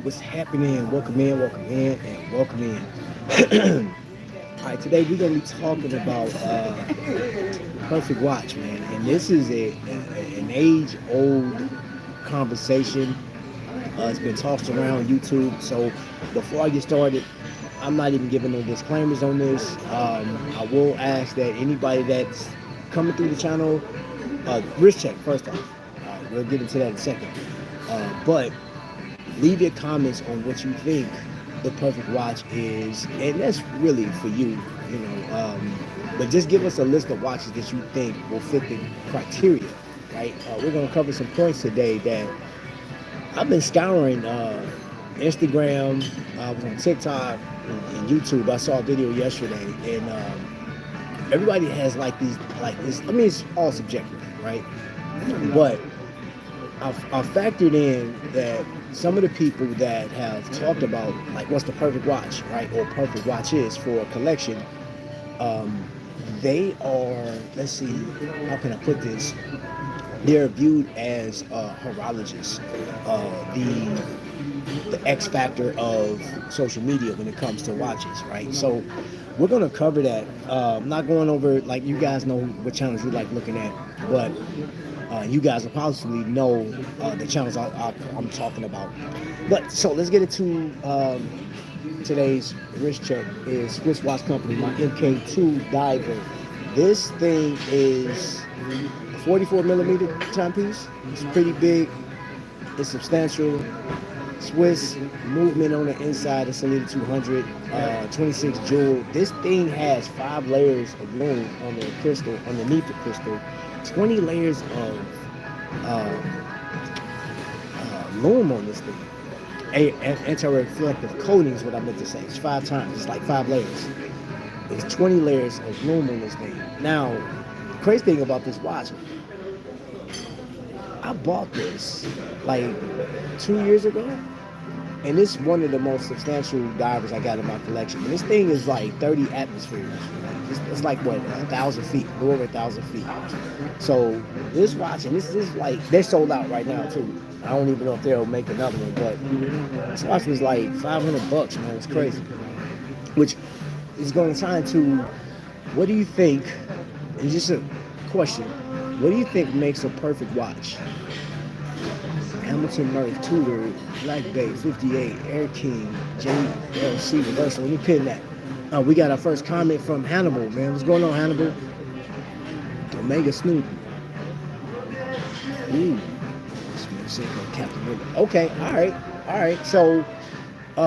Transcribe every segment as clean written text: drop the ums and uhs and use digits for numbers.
What's happening? Welcome in, and welcome in. All right, today we're gonna be talking about perfect watch, man. And this is an age-old conversation. It's been tossed around YouTube. So before I get started, I'm not even giving no disclaimers on this. I will ask that anybody that's coming through the channel, wrist check first off. We'll get into that in a second. But leave your comments on what you think the perfect watch is, and that's really for you. But just give us a list of watches that you think will fit the criteria, right? We're gonna cover some points today that I've been scouring Instagram. I was on TikTok and YouTube. I saw a video yesterday, and everybody has like these, like this. I mean, it's all subjective, right? But I've factored in that some of the people that have talked about like what's the perfect watch, right, or perfect watch is for a collection, um, they are. Let's see, how can I put this? They're viewed as horologists, the X factor of social media when it comes to watches, right? So we're gonna cover that. I'm not going over, like, you guys know what channels you like looking at, but you guys will possibly know the channels I'm talking about. But so let's get into today's wrist check. Is Swiss Watch Company, my MK2 Diver. This thing is a 44 millimeter timepiece. It's pretty big. It's substantial. Swiss movement on the inside. It's a little 200, 26 jewel. This thing has 5 layers of lume on the crystal, underneath the crystal. 20 layers of lume on this thing. Anti-reflective coating is what I meant to say. It's 5 times. It's like 5 layers. There's 20 layers of lume on this thing. Now, the crazy thing about this watch, I bought this like 2 years ago, and it's one of the most substantial divers I got in my collection. And this thing is like 30 atmospheres. It's like what, 1,000 feet, a little over 1,000 feet. So this watch, and this is like, they're sold out right now too. I don't even know if they'll make another one, but this watch was like $500, man. It's crazy. Which is going to tie into, what do you think? It's just a question. What do you think makes a perfect watch? Hamilton Murph, Tudor, Black Bay, 58, Air King, JLC, Reversal. Let me pin that. We got our first comment from Hannibal, man. What's going on, Hannibal? Omega Snoop. Ooh. Captain River. Okay, all right. So,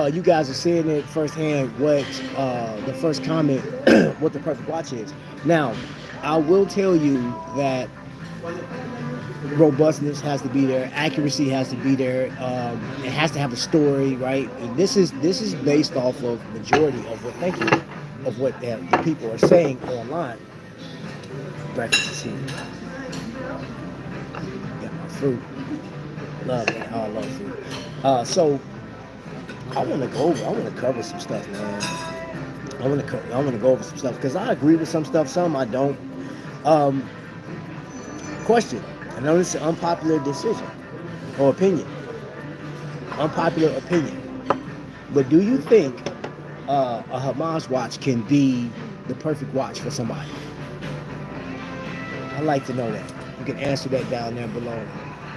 you guys are seeing it firsthand what the first comment, what the perfect watch is. Now, I will tell you that robustness has to be there, accuracy has to be there. It has to have a story, right? And this is based off of majority of what, thank you, of what the people are saying online. Breakfast is here. Got my fruit. Love that. Oh, I love fruit. So I want to cover some stuff, man. I want to go over some stuff because I agree with some stuff, some I don't. Question. I know this is an unpopular decision or opinion. Unpopular opinion. But do you think a Hamas watch can be the perfect watch for somebody? I'd like to know that. You can answer that down there below.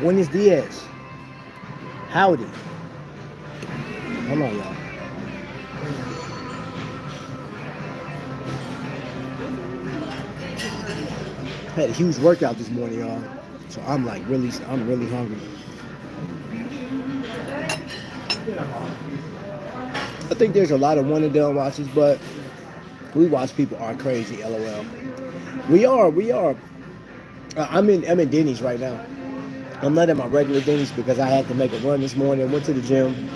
When is Diaz? Howdy. Hold on, y'all. I had a huge workout this morning, y'all. So I'm really hungry. I think there's a lot of one and done watches, but we watch people are crazy, LOL. We are. I'm in Denny's right now. I'm not at my regular Denny's because I had to make a run this morning. Went to the gym,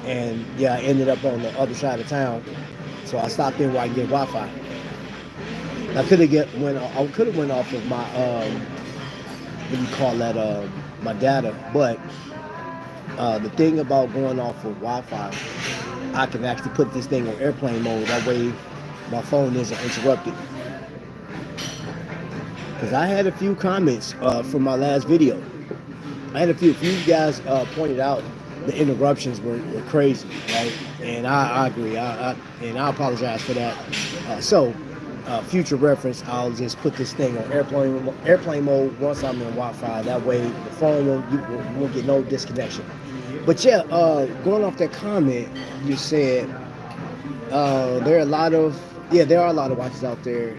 and yeah, I ended up on the other side of town. So I stopped in where I can get Wi-Fi. I could have went off of my what do you call that, my data, but the thing about going off of Wi-Fi, I can actually put this thing on airplane mode. That way, my phone isn't interrupted. Because I had a few comments from my last video. I had a few guys pointed out the interruptions were crazy, right? And I agree. And I apologize for that. Future reference, I'll just put this thing on airplane mode once I'm in Wi-Fi. That way, the phone won't get no disconnection. But yeah, going off that comment, you said there are a lot of watches out there.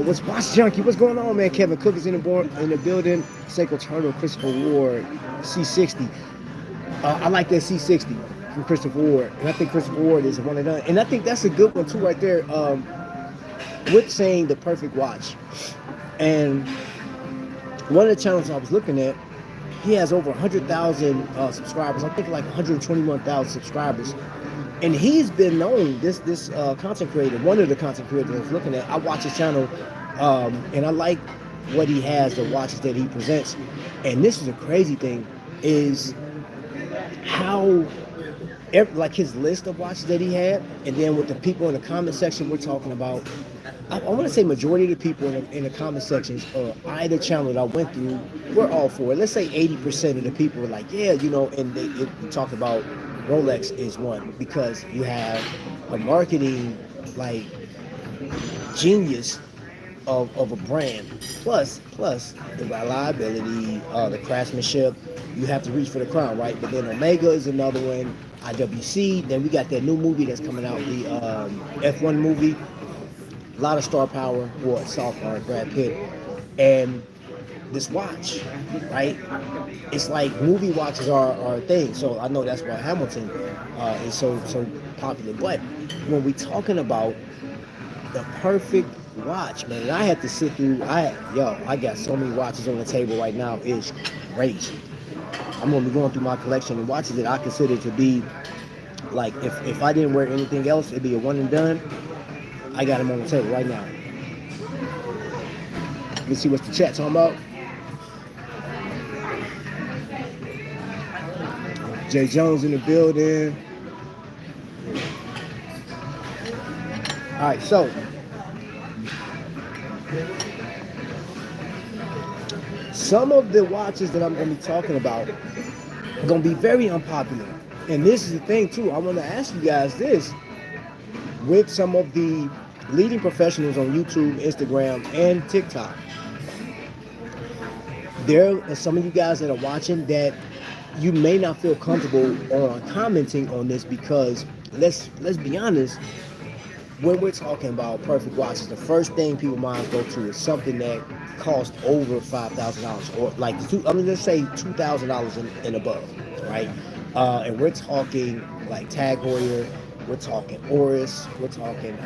What's Watch Junkie? What's going on, man? Kevin Cook is in the building. Seiko Turtle, Christopher Ward, C60. I like that C60 from Christopher Ward, and I think Christopher Ward is one of them. And I think that's a good one too, right there. With saying the perfect watch, and one of the channels I was looking at, he has over 100,000 subscribers. I think like 121,000 subscribers. And he's been known, this content creator, one of the content creators I was looking at. I watch his channel, and I like what he has, the watches that he presents. And this is a crazy thing, is how, like his list of watches that he had, and then with the people in the comment section, we're talking about, I want to say majority of the people in the comment sections of either channel that I went through, we're all for it. Let's say 80% of the people were like, yeah, and they talk about Rolex is one, because you have a marketing like genius of a brand, plus the reliability, the craftsmanship. You have to reach for the crown, right? But then Omega is another one, IWC. Then we got that new movie that's coming out, the F1 movie. A lot of star power, soft power, Brad Pitt, and this watch, right? It's like movie watches are a thing. So I know that's why Hamilton is so popular. But when we talking about the perfect watch, man, and I had to sit through. I got so many watches on the table right now. It's crazy. I'm gonna be going through my collection and watches that I consider to be like, if I didn't wear anything else, it'd be a one and done. I got them on the table right now. Let me see what's the chat talking about. Jay Jones in the building. All right, so some of the watches that I'm going to be talking about are going to be very unpopular. And this is the thing too. I want to ask you guys this. With some of the leading professionals on YouTube, Instagram, and TikTok, there are some of you guys that are watching that you may not feel comfortable on commenting on this, because let's be honest, when we're talking about perfect watches, the first thing people minds go to is something that costs over $5,000, or like let's say $2,000 and above, right? And we're talking like Tag Heuer, we're talking Oris, we're talking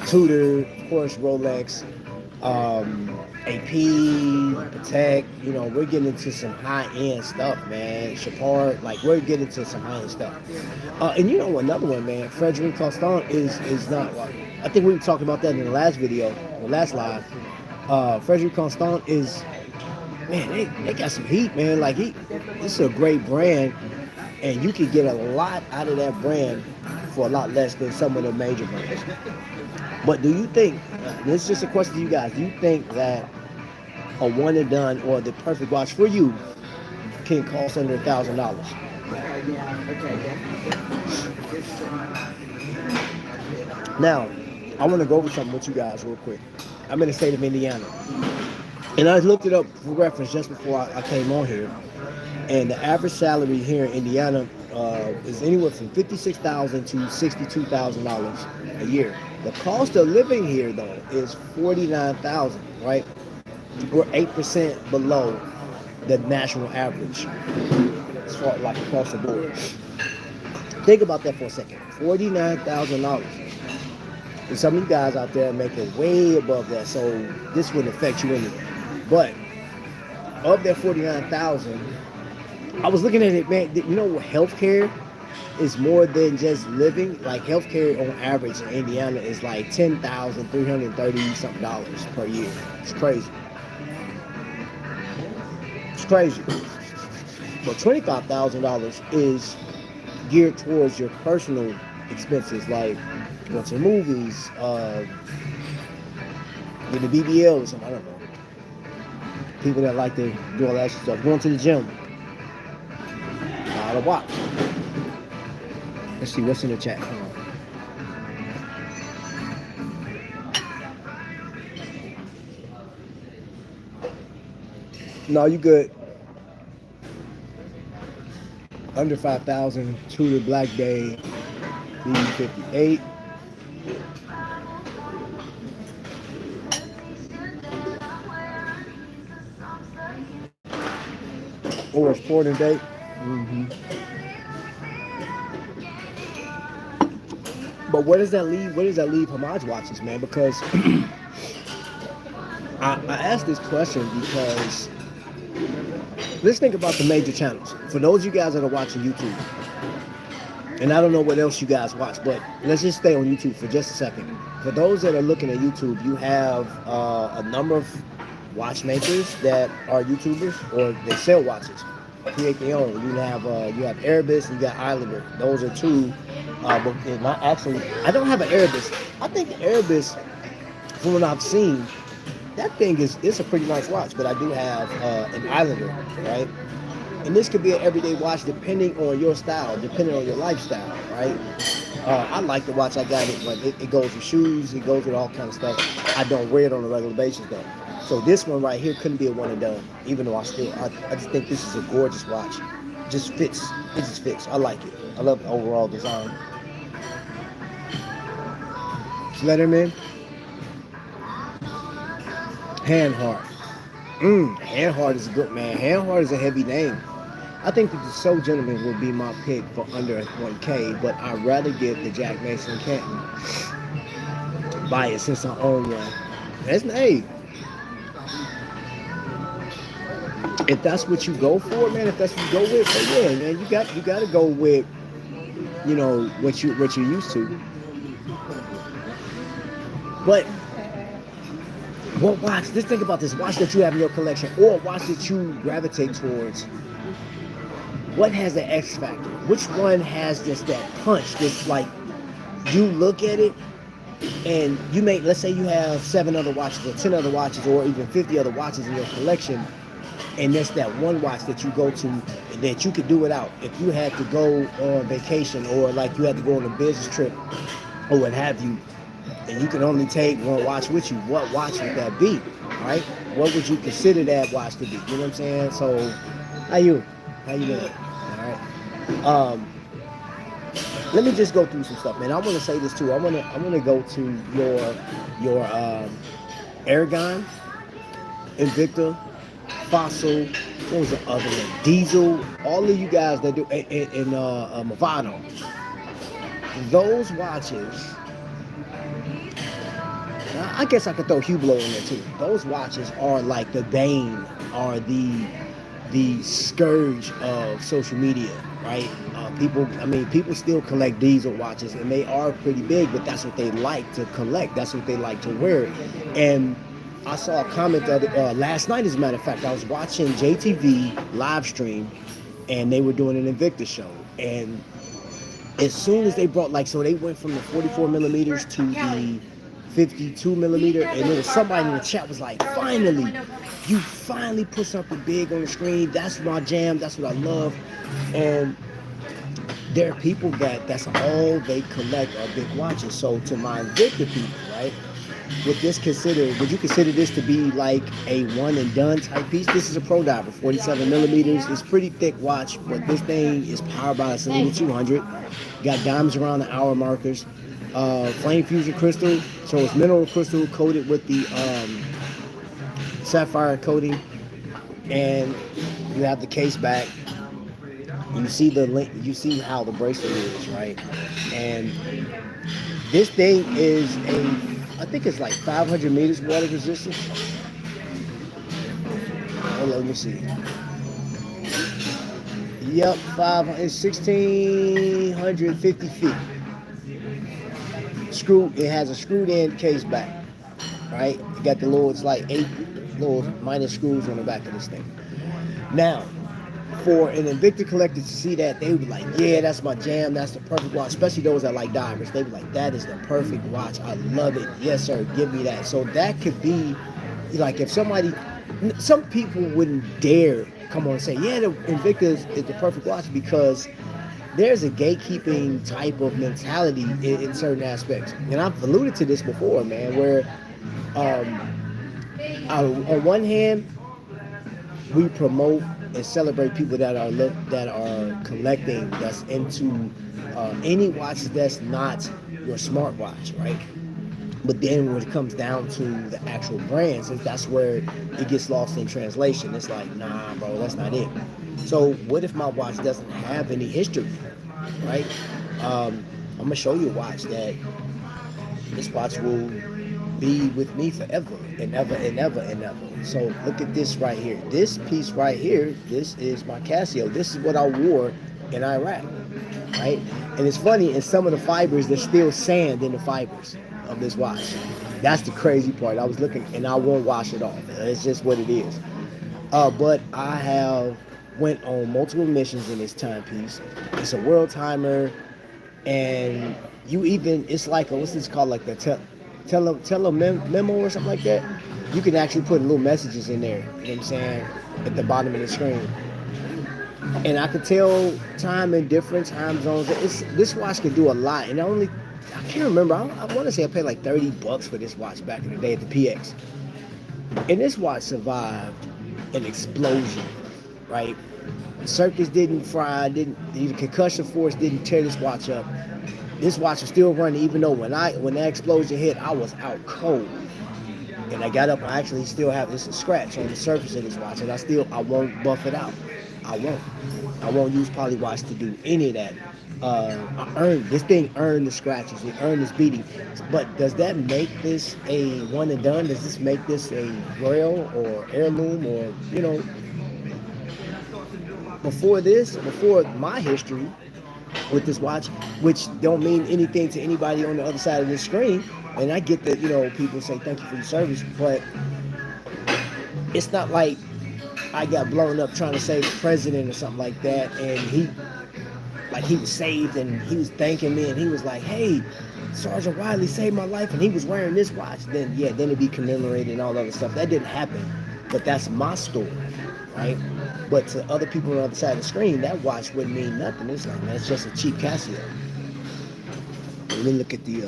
Tudor, of course, Rolex, AP, Patek. We're getting into some high-end stuff, man. Chopard, like we're getting into some high-end stuff. And another one, man, Frederic Constant is not. I think we were talking about that in the last video, or last live. Frederic Constant is, man, they got some heat, man. Like this is a great brand, and you can get a lot out of that brand for a lot less than some of the major brands. But do you think, this is just a question to you guys, do you think that a one and done or the perfect watch for you can cost under $1,000? Now, I want to go over something with you guys real quick. I'm in the state of Indiana. And I looked it up for reference just before I came on here. And the average salary here in Indiana is anywhere from $56,000 to $62,000 a year. The cost of living here, though, is $49,000, right? We're 8% below the national average, as far like across the board. Think about that for a second. $49,000. And some of you guys out there making way above that, so this wouldn't affect you anyway. But of that $49,000, I was looking at it, man. Healthcare is more than just living. Like healthcare on average in Indiana is like $10,330 something dollars per year. It's crazy. It's crazy. But $25,000 is geared towards your personal expenses, like going to the movies, get the BBL or something. I don't know. People that like to do all that stuff, going to the gym. about a watch. Let's see what's in the chat. Hold on. No, you good. Under 5,000. Tudor Black Bay B58. Or sport and date. But where does that leave? Where does that leave homage watches, man? Because I asked this question because let's think about the major channels. For those of you guys that are watching YouTube, and I don't know what else you guys watch, but let's just stay on YouTube for just a second. For those that are looking at YouTube, you have a number of watchmakers that are YouTubers or they sell watches, create their own. You have Erebus and you got Islander. Those are two. But not actually, I don't have an Erebus. I think the Erebus, from what I've seen, that thing it's a pretty nice watch. But I do have an Islander, right? And this could be an everyday watch depending on your style, depending on your lifestyle, right? I like the watch. I got it, but it goes with shoes. It goes with all kind of stuff. I don't wear it on a regular basis though. So this one right here couldn't be a one and done, even though I just think this is a gorgeous watch. It just fits. It just fits. I like it. I love the overall design. Letterman. Handhard. Handhard is good, man. Handhard is a heavy name. I think that the Soul Gentleman would be my pick for under 1K, but I'd rather get the Jack Mason Canton. Buy it since I own one. That's hey. If that's what you go for, man, if that's what you go with, so yeah, man, you got to go with, you know, what you're used to. But what watch? Just think about this watch that you have in your collection, or a watch that you gravitate towards. What has the X factor? Which one has just that punch? This like you look at it, and you may, let's say you have 7 other watches, or 10 other watches, or even 50 other watches in your collection, and that's that one watch that you go to that you could do without. If you had to go on vacation, or like you had to go on a business trip, or what have you, and you can only take one watch with you, what watch would that be, right? What would you consider that watch to be? You know what I'm saying? So, how you doing? All right. Let me just go through some stuff, man. I want to say this too. I want to go to your Aragon, Invicta, Fossil. What was the other one? Diesel. All of you guys that do in Movado. Those watches. I guess I could throw Hublot in there too. Those watches are like the bane, are the scourge of social media, right? People still collect diesel watches, and they are pretty big, but that's what they like to collect. That's what they like to wear. And I saw a comment last night, as a matter of fact. I was watching JTV Livestream, and they were doing an Invicta show. And as soon as they brought, so they went from the 44 millimeters to the 52 millimeter, and there was somebody in the chat was like, finally, you finally put something big on the screen. That's my jam. That's what I love. And there are people that's all they collect are big watches. So to my Invicta people, right, would you consider this to be like a one and done type piece? This is a Pro Diver, 47 millimeters. It's pretty thick watch, but this thing is powered by a Salida 200. Got diamonds around the hour markers. Flame fusion crystal, so it's mineral crystal coated with the sapphire coating, and you have the case back. You see the link, you see how the bracelet is, right? And this thing is I think it's like 500 meters water resistance. Let me see. Yep, it's 1,650 feet. It has a screwed in case back, right? You got it's like 8 little minor screws on the back of this thing. Now, for an Invicta collector to see that, they would be like, yeah, that's my jam, that's the perfect watch, especially those that like divers. They would be like, that is the perfect watch, I love it, yes sir, give me that. So that could be, like, if some people wouldn't dare come on and say, yeah, the Invicta is the perfect watch, because there's a gatekeeping type of mentality in certain aspects. And I've alluded to this before, man, where on one hand, we promote and celebrate people that are collecting, that's into any watch that's not your smartwatch, right? But then when it comes down to the actual brands, that's where it gets lost in translation. It's like, nah, bro, that's not it. So what if my watch doesn't have any history, right? I'm gonna show you a watch that this watch will be with me forever and ever and ever and ever. So look at this right here. This piece right here, this is my Casio. This is what I wore in Iraq, right? And it's funny, in some of the fibers, there's still sand in the fibers of this watch. That's the crazy part. I was looking, and I won't wash it off. It's just what it is. But I have went on multiple missions in this timepiece. It's a world timer, and you even, it's like a, what's this called, like the tele memo or something like that. You can actually put little messages in there, you know what I'm saying, at the bottom of the screen. And I could tell time in different time zones. This watch can do a lot. And I can't remember, I want to say I paid like $30 for this watch back in the day at the PX. And this watch survived an explosion, right? The circuits didn't fry, the concussion force didn't tear this watch up. This watch was still running, even though when that explosion hit, I was out cold. And I got up, I actually still have this scratch on the surface of this watch, and I won't buff it out. I won't use Polywash to do any of that. This thing earned the scratches, it earned this beating. But does that make this a one and done? Does this make this a royal or heirloom, or, you know, before my history with this watch, which don't mean anything to anybody on the other side of this screen, and I get that, you know, people say thank you for your service, but it's not like I got blown up trying to save the president or something like that, and he was saved and he was thanking me, and he was like, hey, Sergeant Wiley saved my life, and he was wearing this watch. Then it'd be commemorated and all that other stuff. That didn't happen, but that's my story, right? But to other people on the other side of the screen, that watch wouldn't mean nothing. It's like, man, it's just a cheap Casio. And then look at the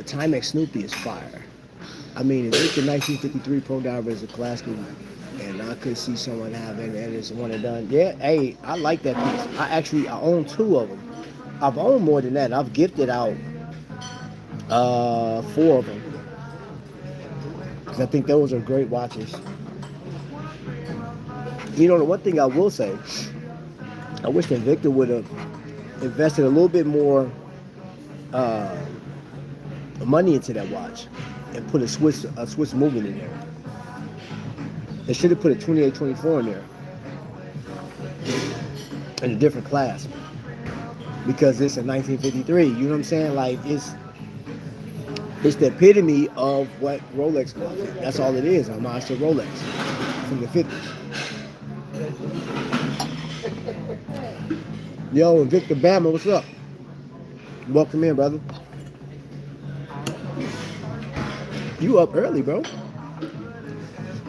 Timex Snoopy is fire. I mean, if it's the 1953 Pro Diver is a classic, and I could see someone having, and it's one and done. Yeah, hey, I like that piece. I own 2 of them. I've owned more than that. I've gifted out 4 of them, because I think those are great watches. You know, the one thing I will say, I wish that Victor would have invested a little bit more money into that watch and put a Swiss movement in there. They should have put a 2824 in there in a different class, because it's a 1953. You know what I'm saying? Like, it's the epitome of what Rolex was. That's all it is. A monster Rolex from the 50s. Yo, Victor Bama, what's up? Welcome in, brother. You up early, bro.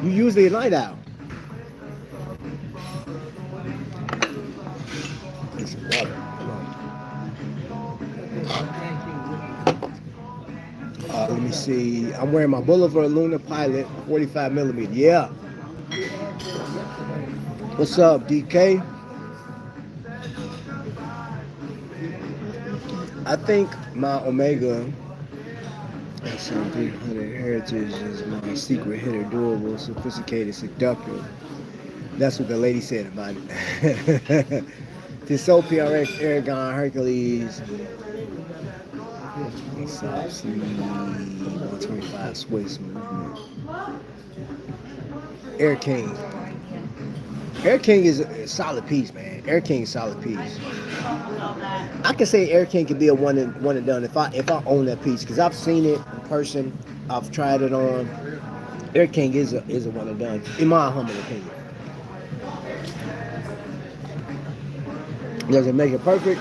You usually a night owl. Get some water. Let me see. I'm wearing my Boulevard Luna Pilot 45mm. Yeah. What's up, DK? I think my Omega SM300 Heritage is my secret hitter, durable, sophisticated, seductive. That's what the lady said about it. Tissot PRX, Aragon, Hercules, 125 Swiss movement. Air King. Air King is a solid piece, man. Air King is a solid piece. I can say Air King could be a one and done if I own that piece, because I've seen it in person. I've tried it on. Air King is a one and done, in my humble opinion. Does it make it perfect?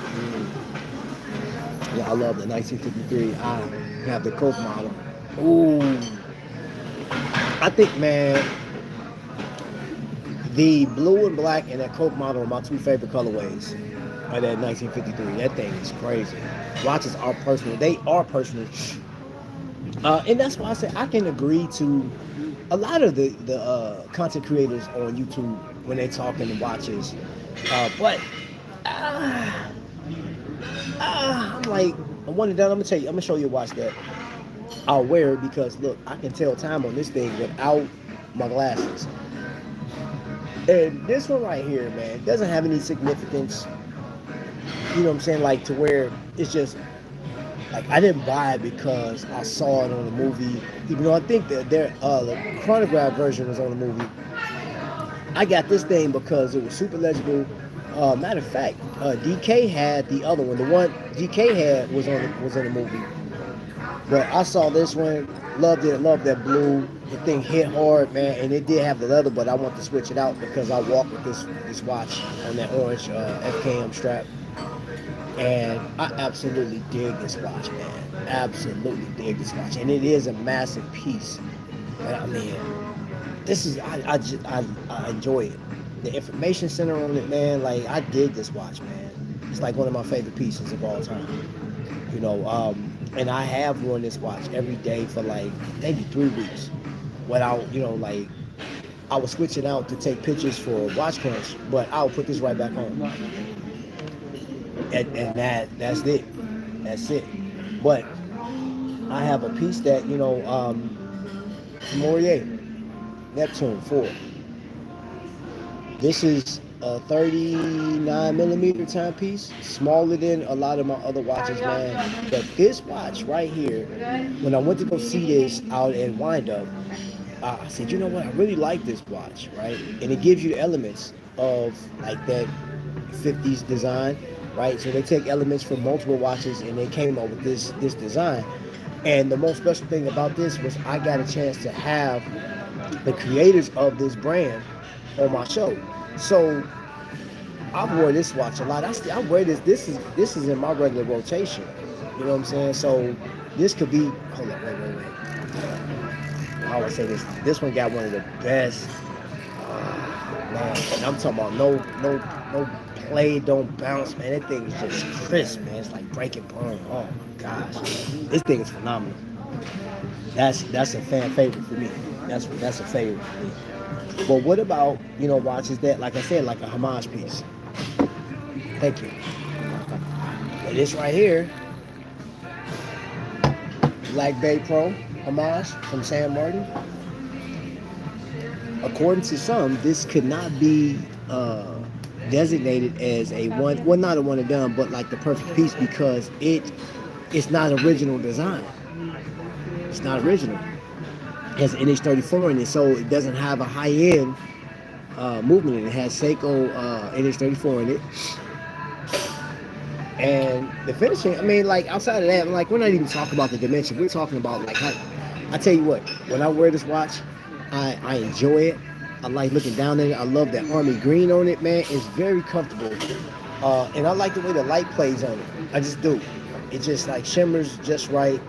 Yeah, I love the 1953. I have the Coke model. Ooh, I think, man, The blue and black and that Coke model are my two favorite colorways of that 1953. That thing is crazy. Watches are personal. They are personal. And that's why I say I can agree to a lot of the content creators on YouTube when they talking to watches. But I'm like, I'm one and done. I'm gonna tell you, I'm gonna show you a watch that I'll wear it because look, I can tell time on this thing without my glasses. And this one right here, man, doesn't have any significance. You know what I'm saying? Like to where it's just like I didn't buy it because I saw it on the movie. Even though I think that the chronograph version was on the movie. I got this thing because it was super legible. Matter of fact, DK had the other one. The one DK had was in the movie. But I saw this one, loved it, loved that blue. The thing hit hard, man, and it did have the leather, but I want to switch it out because I walk with this watch on that orange FKM strap. And I absolutely dig this watch, man. Absolutely dig this watch. And it is a massive piece. But I mean, this is, I enjoy it. The information center on it, man, like, I dig this watch, man. It's like one of my favorite pieces of all time. You know, and I have worn this watch every day for like maybe 3 weeks. Without, you know, like, I would switch it out to take pictures for Watch Crunch, but I'll put this right back on. And that's it. That's it. But I have a piece that, you know, Morier, Neptune 4. This is a 39 millimeter timepiece, smaller than a lot of my other watches, man. But this watch right here, when I went to go see this out in Windup, I said, you know what, I really like this watch, right? And it gives you the elements of like that 50s design, right? So they take elements from multiple watches and they came up with this design. And the most special thing about this was I got a chance to have the creators of this brand on my show. So I wore this watch a lot. I wear this. This is in my regular rotation. You know what I'm saying? So this could be. Hold on, wait. I always say this. This one got one of the best. Man, and I'm talking about no play, don't bounce, man. That thing is just crisp, man. It's like breaking bone. Oh my gosh, this thing is phenomenal. That's a fan favorite for me. That's a favorite for me. But what about, you know, watches that, like I said, like a homage piece? Thank you. And this right here, Black Bay Pro homage from San Martin. According to some, this could not be designated as a one, well, not a one and done, but like the perfect piece because it's not original design. It's not original. It has an NH34 in it, so it doesn't have a high-end movement in it. It has Seiko NH34 in it. And the finishing, I mean, like, outside of that, like, we're not even talking about the dimension. We're talking about, like, I tell you what, when I wear this watch, I enjoy it. I like looking down at it. I love that army green on it, man. It's very comfortable. And I like the way the light plays on it. I just do. It just, like, shimmers just right.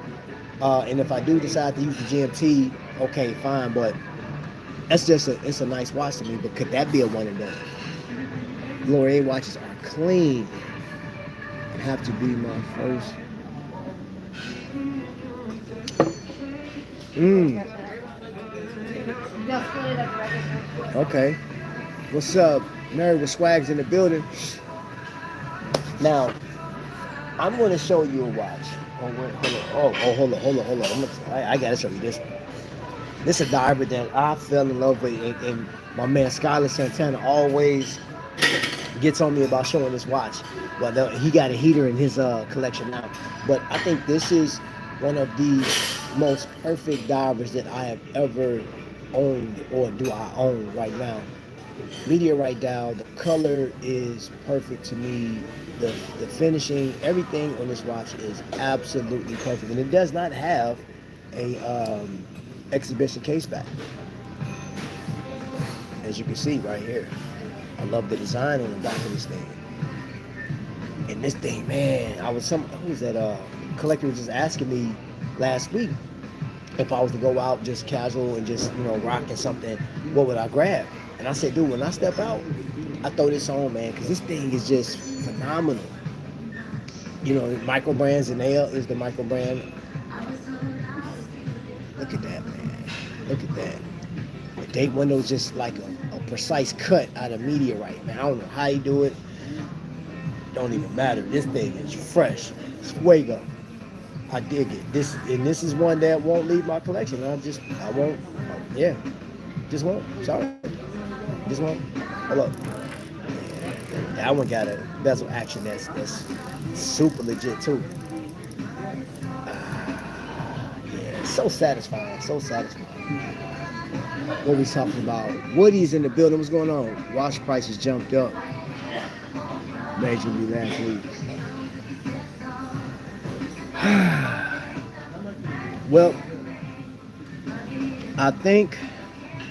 And if I do decide to use the GMT, okay, fine, but it's a nice watch to me. But could that be a one and done? Laurier watches are clean. It'd have to be my first. Okay. What's up? Married with Swags in the building. Now, I'm going to show you a watch. Hold on. I gotta show you this one. This is a diver that I fell in love with, and my man Skylar Santana always gets on me about showing this watch. Well, he got a heater in his collection now, but I think this is one of the most perfect divers that I have ever owned, or do I own right now. Meteorite dial, the color is perfect to me. The finishing, everything on this watch is absolutely perfect, and it does not have a exhibition case back, as you can see right here. I love the design on the back of this thing. And this thing, man, who was that collector was just asking me last week if I was to go out just casual and just, you know, rocking something, what would I grab? And I said, dude, when I step out, I throw this on, man, because this thing is just phenomenal. You know, micro brands, and Nail is the micro brand. Look at that, man. Look at that. The date window is just like a precise cut out of meteorite, man. I don't know how you do it. Don't even matter. This thing is fresh. It's fuego. I dig it. This is one that won't leave my collection. I won't. Yeah, just won't. Sorry, just won't. Hold up. That one got a bezel action that's super legit too. Yeah, so satisfying. So satisfying. What we talking about? Woody's in the building. What's going on? Watch prices jumped up majorly last week. Well, I think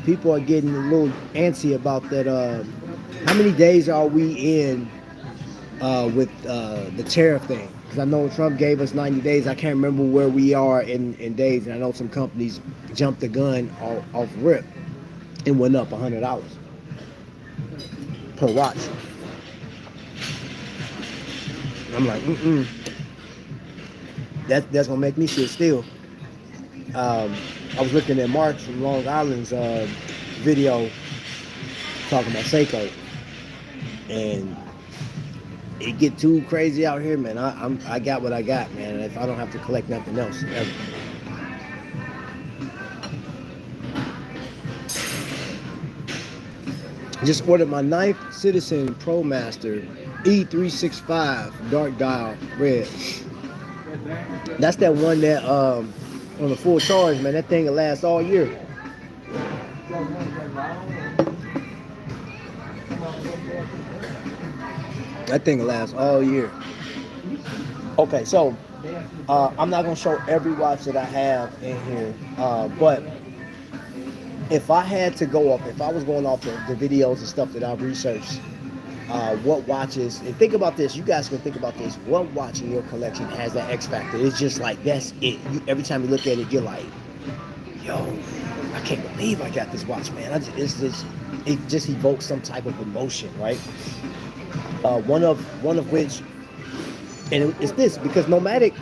people are getting a little antsy about that. How many days are we in with the tariff thing? Because I know Trump gave us 90 days. I can't remember where we are in days. And I know some companies jumped the gun off rip and went up $100 per watch. I'm like, that's gonna make me sit still. I was looking at Mark from Long Island's video talking about Seiko, and it get too crazy out here, man. I got what I got, man. If I don't have to collect nothing else ever. Just ordered my 9th Citizen Pro Master E365 dark dial red. That's that one that on the full charge, man. That thing will last all year. That thing will last all year. Okay, so I'm not gonna show every watch that I have in here, but if I had to go off, if I was going off the videos and stuff that I've researched, what watches, and think about this, you guys can think about this, what watch in your collection has that X factor? It's just like, that's it. Every time you look at it, you're like, yo, I can't believe I got this watch, man. It just evokes some type of emotion, right? One of which, and it's this, because Nomadic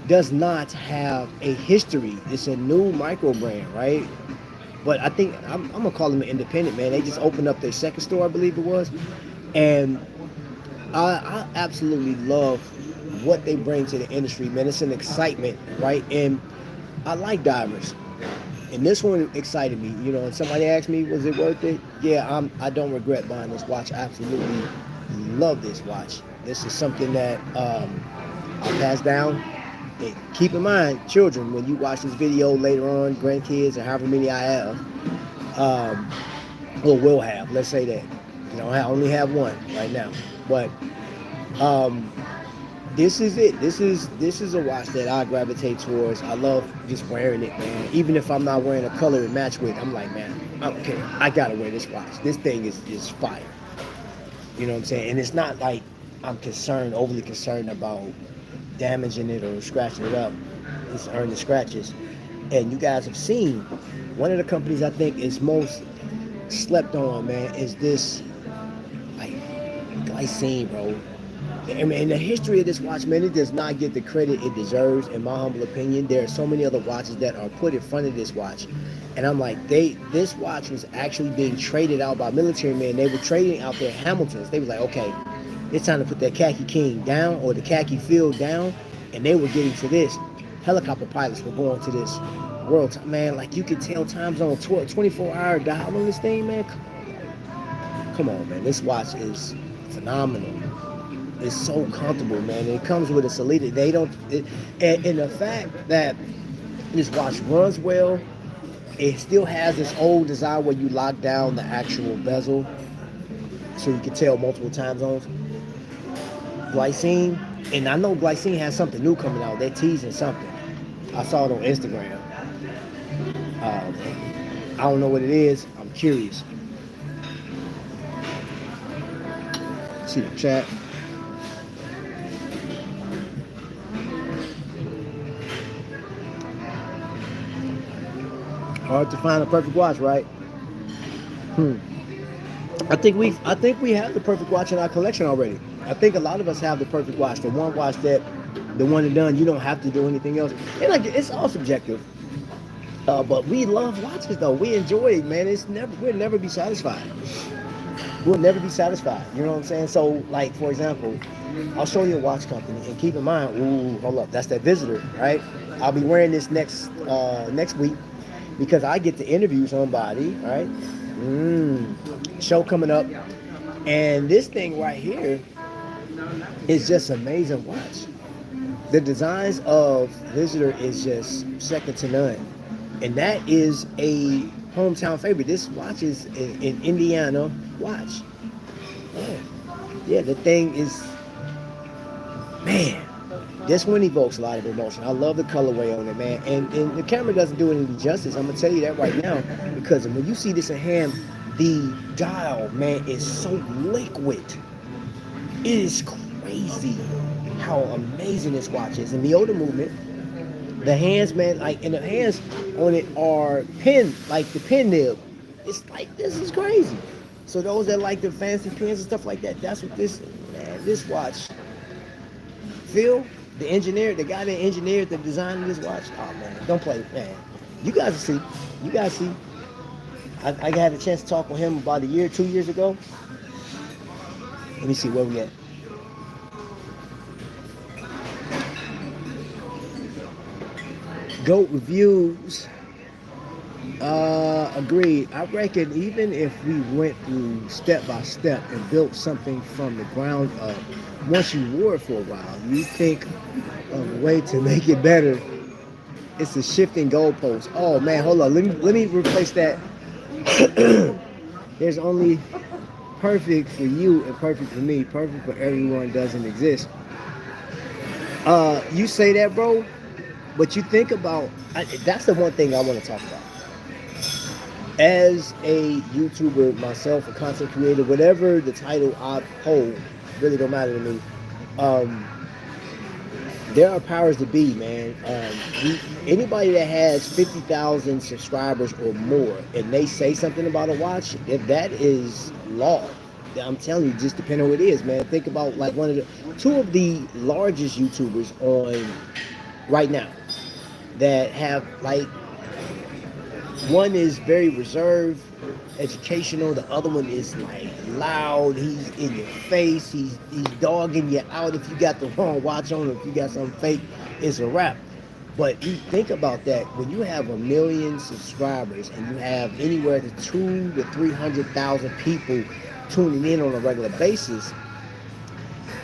does not have a history. It's a new micro brand, right? But I think I'm gonna call them an independent, man. They just opened up their second store, I believe it was, and I absolutely love what they bring to the industry, man. It's an excitement, right? And I like divers, and this one excited me, you know. And somebody asked me, was it worth it? Yeah, I don't regret buying this watch. I absolutely love this watch. This is something that I'll pass down. And keep in mind, children, when you watch this video later on, grandkids or however many I have, or will have, let's say that. You know, I only have one right now, but this is it. This is a watch that I gravitate towards. I love just wearing it, man. Even if I'm not wearing a color to match with, I'm like, man, I don't care. I gotta wear this watch. This thing is fire. You know what I'm saying? And it's not like I'm overly concerned about damaging it or scratching it up. It's earned the scratches. And you guys have seen, one of the companies I think is most slept on, man, is this like glycine, bro. And the history of this watch, man, it does not get the credit it deserves, in my humble opinion. There are so many other watches that are put in front of this watch, and I'm like, this watch was actually being traded out by military men. They were trading out their Hamiltons. They was like, okay, it's time to put that khaki king down, or the khaki field down, and they were getting to this. Helicopter pilots were going to this world time, man. Like, you could tell time zone 24-hour dial on this thing, man. Come on, man. This watch is phenomenal. It's so comfortable, man. It comes with a solidity. And the fact that this watch runs well, it still has this old design where you lock down the actual bezel so you can tell multiple time zones. Glycine, and I know Glycine has something new coming out. They're teasing something. I saw it on Instagram. I don't know what it is. I'm curious. See the chat. Hard to find a perfect watch, right? I think we have the perfect watch in our collection already. I think a lot of us have the perfect watch, the one watch that the one and done. You don't have to do anything else. And like it's all subjective. But we love watches though. We enjoy it, man. We'll never be satisfied. We'll never be satisfied. You know what I'm saying? So, like for example, I'll show you a watch company, and keep in mind, ooh, hold up, that's that visitor, right? I'll be wearing this next week because I get to interview somebody, right? Show coming up, and this thing right here is just amazing watch. The designs of Visitor is just second to none, and that is a hometown favorite. This watch is in Indiana watch. Yeah, the thing is, man, this one evokes a lot of emotion. I love the colorway on it, man, and the camera doesn't do it any justice. I'm gonna tell you that right now, because when you see this in hand, the dial, man, is so liquid. It is crazy how amazing this watch is. And the older movement, the hands, man, like, and the hands on it are pin, like the pin nib. It's like, this is crazy. So those that like the fancy pins and stuff like that, that's what this watch, Phil, the engineer, the guy that engineered the design of this watch, oh man, don't play, man. You guys see. I had a chance to talk with him about 2 years ago. Let me see where we at. GOAT reviews. Agreed. I reckon even if we went through step by step and built something from the ground up, once you wore it for a while, you think of a way to make it better. It's a shifting goalpost. Oh man, hold on. Let me replace that. There's only perfect for you and perfect for me. Perfect for everyone doesn't exist. You say that, bro, but you think about, that's the one thing I want to talk about. As a YouTuber myself, a content creator, whatever the title I hold, really don't matter to me. There are powers to be, man. Anybody that has 50,000 subscribers or more, and they say something about a watch, if that is law, I'm telling you, just depending on what it is, man. Think about like two of the largest YouTubers on right now that have like, one is very reserved, educational. The other one is like loud. He's in your face. He's dogging you out if you got the wrong watch on. If you got something fake, it's a wrap. But you think about that, when you have 1 million subscribers and you have anywhere to 200,000 to 300,000 people tuning in on a regular basis,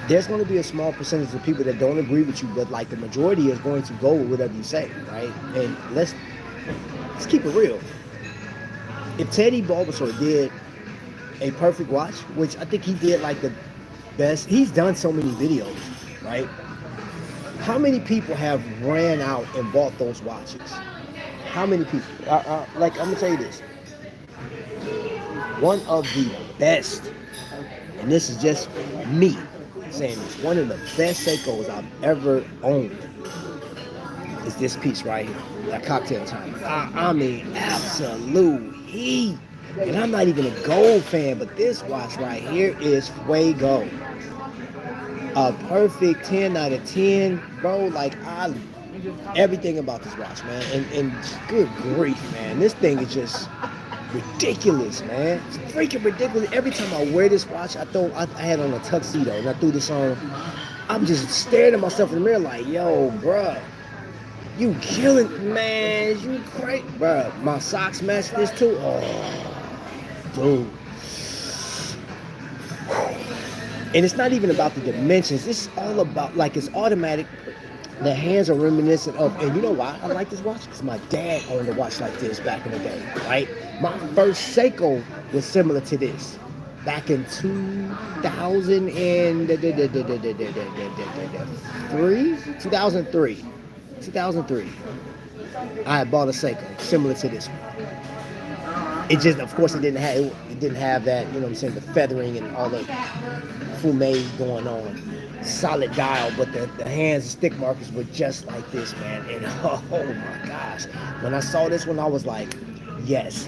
there's going to be a small percentage of people that don't agree with you, but like the majority is going to go with whatever you say, right? And let's keep it real. If Teddy Bulbasaur did a perfect watch, which I think he did like the best, he's done so many videos, right? How many people have ran out and bought those watches? How many people? Like, I'm gonna tell you this. One of the best, and this is just me saying this, one of the best Seikos I've ever owned is this piece right here, that cocktail time. I mean, absolute heat. And I'm not even a gold fan, but this watch right here is fuego. A perfect 10 out of 10, bro. Like, everything about this watch, man. And good grief, man. This thing is just ridiculous, man. It's freaking ridiculous. Every time I wear this watch, I had on a tuxedo and I threw this on. I'm just staring at myself in the mirror like, yo, bruh. You killing, man. You crazy, bro. My socks match this too. Oh, dude. And it's not even about the dimensions. It's all about, like, it's automatic. The hands are reminiscent of, and you know why I like this watch? Because my dad owned a watch like this back in the day, right? My first Seiko was similar to this. Back in 2003, I had bought a Seiko similar to this one. It just, of course, it didn't have that, you know what I'm saying, the feathering and all the fume going on. Solid dial, but the hands and stick markers were just like this, man. And oh my gosh, when I saw this one, I was like, yes.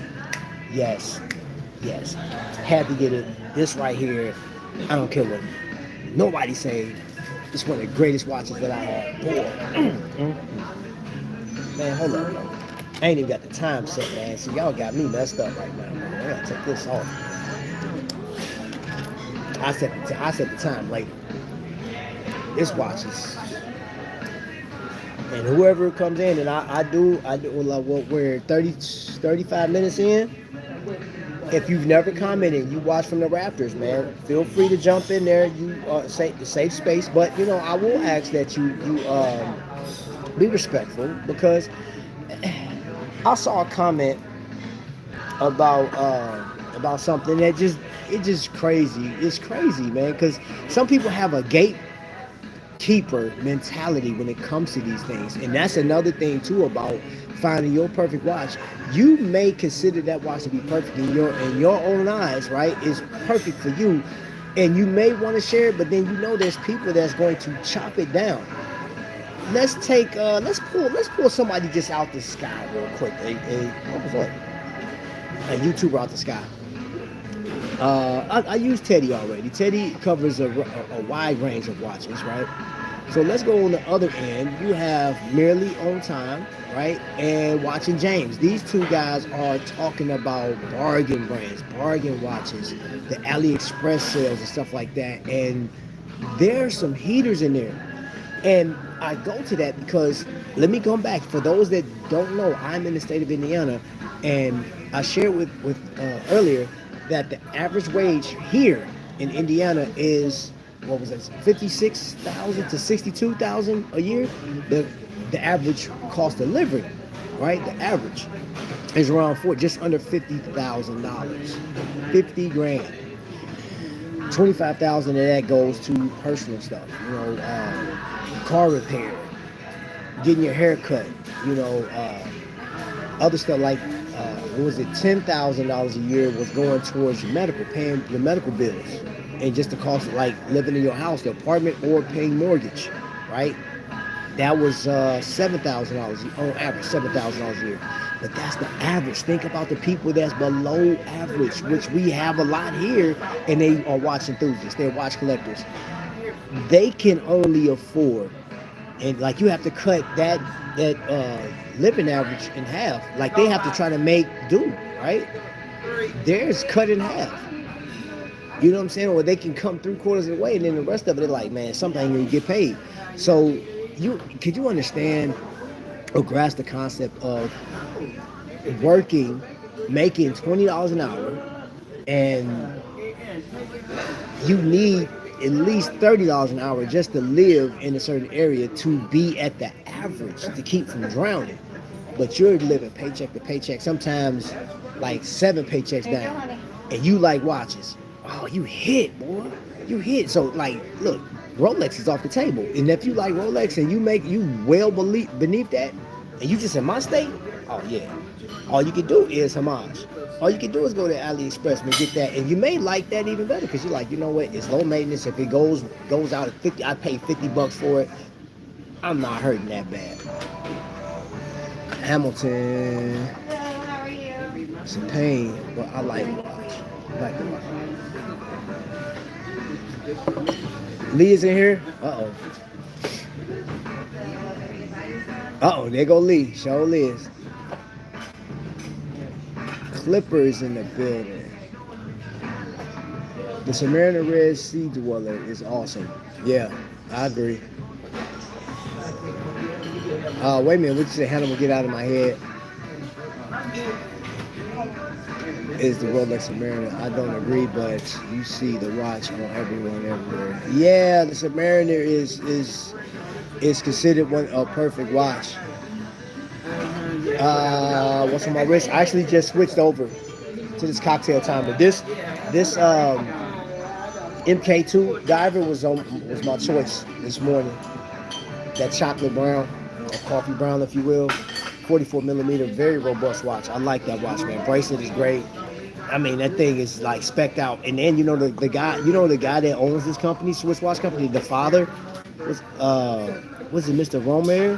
Yes, had to get it. This right here, I don't care what nobody say. It's one of the greatest watches that I have. Boy, man, hold up, bro. I ain't even got the time set, man. So y'all got me messed up right now, man. I gotta take this off. I set the time later. This watch is, and whoever comes in, and I do like what we're 35 minutes in. If you've never commented, you watch from the Raptors, man. Feel free to jump in there. You safe space, but I will ask that you be respectful, because I saw a comment about something that just crazy. It's crazy, man, because some people have a gatekeeper mentality when it comes to these things, and that's another thing too about finding your perfect watch. You may consider that watch to be perfect in your own eyes, right? It's perfect for you, and you may want to share it, but then there's people that's going to chop it down. Let's pull somebody just out the sky real quick. What was that? A YouTuber out the sky. I used Teddy already. Teddy covers a wide range of watches, right? So let's go on the other end. You have Merely On Time, right? And Watching James. These two guys are talking about bargain brands, bargain watches, the AliExpress sales and stuff like that. And there's some heaters in there. And I go to that because, let me come back. For those that don't know, I'm in the state of Indiana, and I shared with earlier that the average wage here in Indiana is, what was it, 56,000 to 62,000 a year. The average cost of living, right? The average is around just under $50,000, 50 grand. 25,000 of that goes to personal stuff, car repair, getting your hair cut, other stuff like, what was it, $10,000 a year was going towards your paying your medical bills, and just the cost of like living in your house, the apartment, or paying mortgage, right? That was $7,000 on average, $7,000 a year. But that's the average. Think about the people that's below average, which we have a lot here, and they are watch enthusiasts. They're watch collectors. They can only afford, and like you have to cut that living average in half. Like they have to try to make do, right? Theirs cut in half. You know what I'm saying? Or they can come 3/4 of the way, and then the rest of it, they're like, man, something you get paid. So could you understand or grasp the concept of working, making $20 an hour, and you need at least $30 an hour just to live in a certain area to be at the average, to keep from drowning. But you're living paycheck to paycheck, sometimes like 7 paychecks down, and you like watches. Oh, you hit, boy. You hit. So like, look, Rolex is off the table. And if you like Rolex and you well beneath that, and you just in my state, oh yeah. All you can do is homage. All you can do is go to AliExpress and get that, and you may like that even better because you're like, you know what? It's low maintenance. If it goes out at 50, I pay $50 for it. I'm not hurting that bad. Hamilton. How are you? It's a pain, but I like the watch. I like the watch. Lee is in here. There go Lee. Show Liz. Clippers in the building. The Submariner Red Sea Dweller is awesome. Yeah, I agree. Wait a minute, what you say? Hannibal, get out of my head. Is the Rolex Submariner. I don't agree, but you see the watch on everyone everywhere. Yeah, the Submariner is considered a perfect watch. What's on my wrist? I actually just switched over to this cocktail timer. This MK2 Diver was my choice this morning. That chocolate brown, or coffee brown, if you will. 44 millimeter, very robust watch. I like that watch, man. Bracelet is great. I mean, that thing is like specced out. And then the guy that owns this company, Swiss watch company, the father was it Mr. Romer?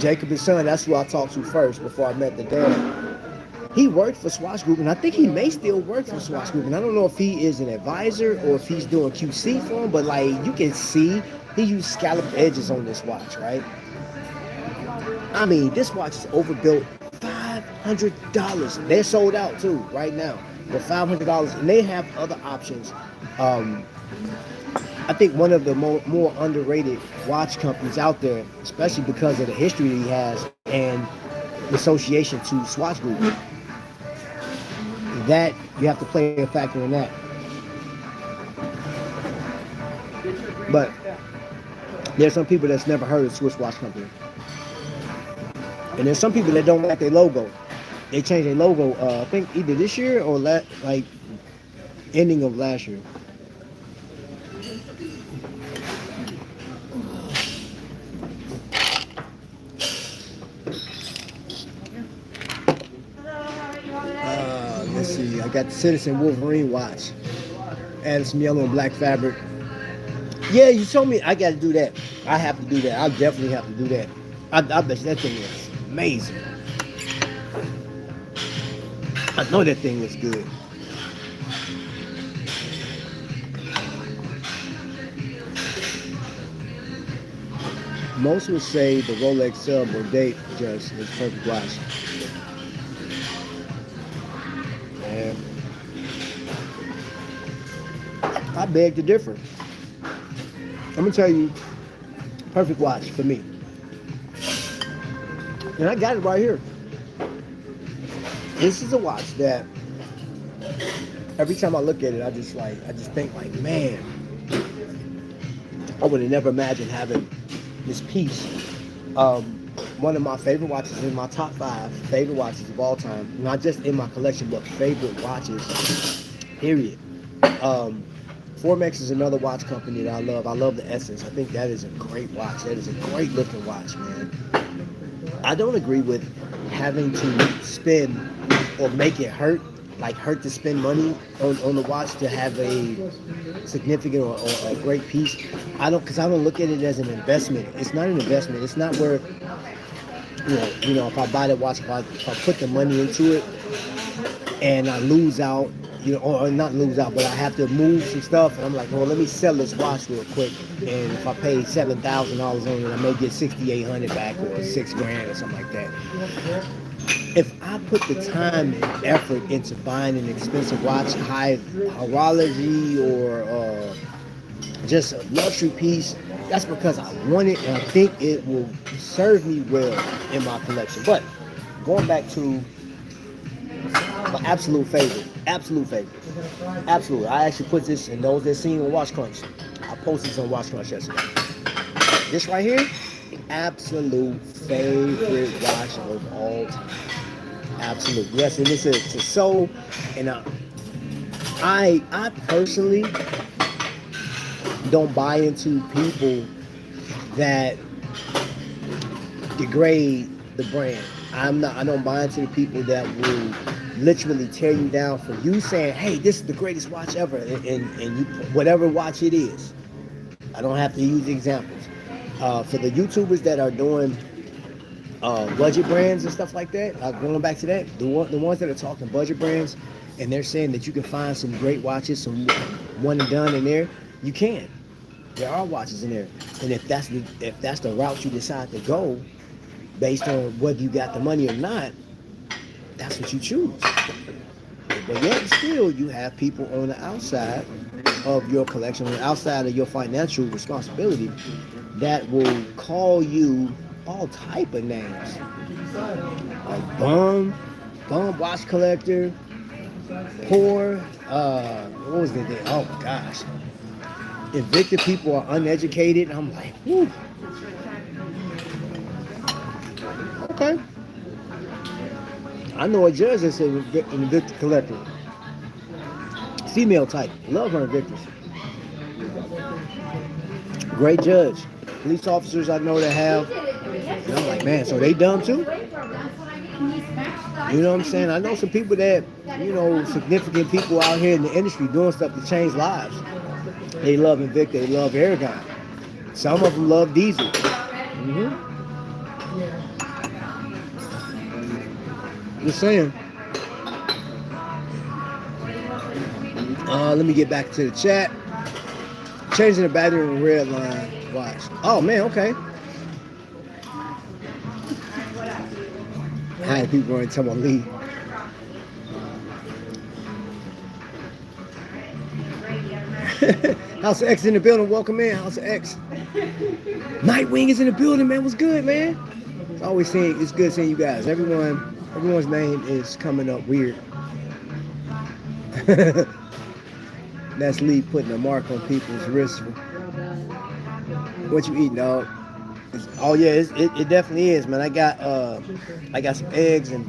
Jacob, his son, that's who I talked to first before I met the dad. He worked for Swatch Group, and I think he may still work for Swatch Group. And I don't know if he is an advisor or if he's doing QC for him, but like you can see, he used scalloped edges on this watch, right? I mean, this watch is overbuilt $500. They're sold out too right now for $500, and they have other options. I think one of the more underrated watch companies out there, especially because of the history he has and the association to Swatch Group. That you have to play a factor in that. But there's some people that's never heard of Swiss Watch Company. And there's some people that don't like their logo. They changed their logo, I think either this year or like ending of last year. Let's see, I got the Citizen Wolverine watch. Added some yellow and black fabric. Yeah, you told me I got to do that. I have to do that. I definitely have to do that. I bet you that thing is amazing. I know that thing looks good. Most would say the Rolex sub or date just is perfect watch. And I beg to differ. I'm gonna tell you, perfect watch for me. And I got it right here. This is a watch that every time I look at it, I just think like, man, I would have never imagined having this piece. One of my favorite watches, in my top 5 favorite watches of all time, not just in my collection, but favorite watches, period. Formex is another watch company that I love. I love the Essence. I think that is a great watch. That is a great looking watch, man. I don't agree with having to spend or make it hurt to spend money on the watch to have a significant or a great piece. Because I don't look at it as an investment. It's not an investment. It's not where, you know, if I buy that watch, if I put the money into it and I lose out, or not lose out, but I have to move some stuff, and I'm like, well, let me sell this watch real quick, and if I pay $7,000 on it, I may get $6,800 back or $6,000 or something like that. If I put the time and effort into buying an expensive watch, high horology or just a luxury piece, that's because I want it and I think it will serve me well in my collection. But going back to my absolute favorite. Absolutely. I actually put this, and those that seen on Watch Crunch, I posted this on Watch Crunch yesterday. This right here, absolute favorite watch of all time. Absolute. Yes, and it's a soul. And I personally don't buy into people that degrade the brand. I don't buy into the people that will literally tear you down for you saying, hey, this is the greatest watch ever, and you, whatever watch it is. I don't have to use examples. For the YouTubers that are doing budget brands and stuff like that, going back to that, the ones that are talking budget brands, and they're saying that you can find some great watches, some one and done in there, you can. There are watches in there, and if that's the route you decide to go, based on whether you got the money or not, that's what you choose. But yet still, you have people on the outside of your collection, on the outside of your financial responsibility, that will call you all type of names. Like bum watch collector, poor, what was the name? Oh my gosh. Invicta people are uneducated. I'm like, whew. Okay. I know a judge that's an Invicta collector. Female type. Love her Invictus. Great judge. Police officers I know that have. And I'm like, man, so they dumb too? You know what I'm saying? I know some people that, significant people out here in the industry doing stuff to change lives. They love Invicta. They love Aragon. Some of them love Diesel. Just saying. Let me get back to the chat. Changing the battery in red line watch. Oh man, okay. I had people running to my lead. House of X in the building. Welcome in, House of X. Nightwing is in the building, man. What's good, man? It's always saying it's good seeing you guys. Everyone's name is coming up weird. That's Lee putting a mark on people's wrists. What you eating, dog? Oh yeah, it definitely is, man. I got some eggs and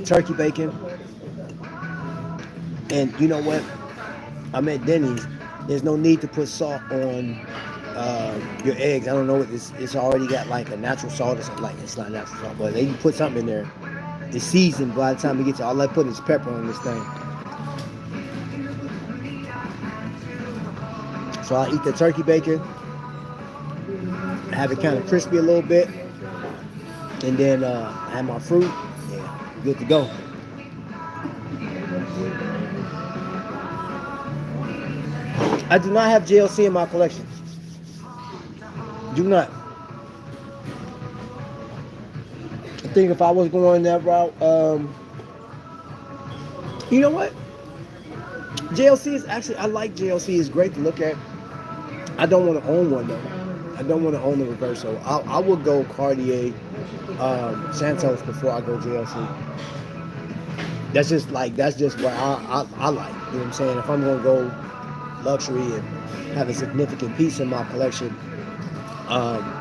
turkey bacon, and you know what? I'm at Denny's. There's no need to put salt on your eggs. I don't know. It's already got like a natural salt or something. Like it's not natural salt, but they can put something in there. It's seasoned by the time it gets. All I put is pepper on this thing. So I eat the turkey bacon, have it kind of crispy a little bit, and then have my fruit. Yeah, good to go. I do not have JLC in my collection. Do not. I think if I was going that route, you know what? JLC is actually, I like JLC. It's great to look at. I don't want to own one though. I don't want to own the Reverso. I will go Cartier, Santos before I go JLC. That's just what I like. You know what I'm saying? If I'm gonna go luxury and have a significant piece in my collection,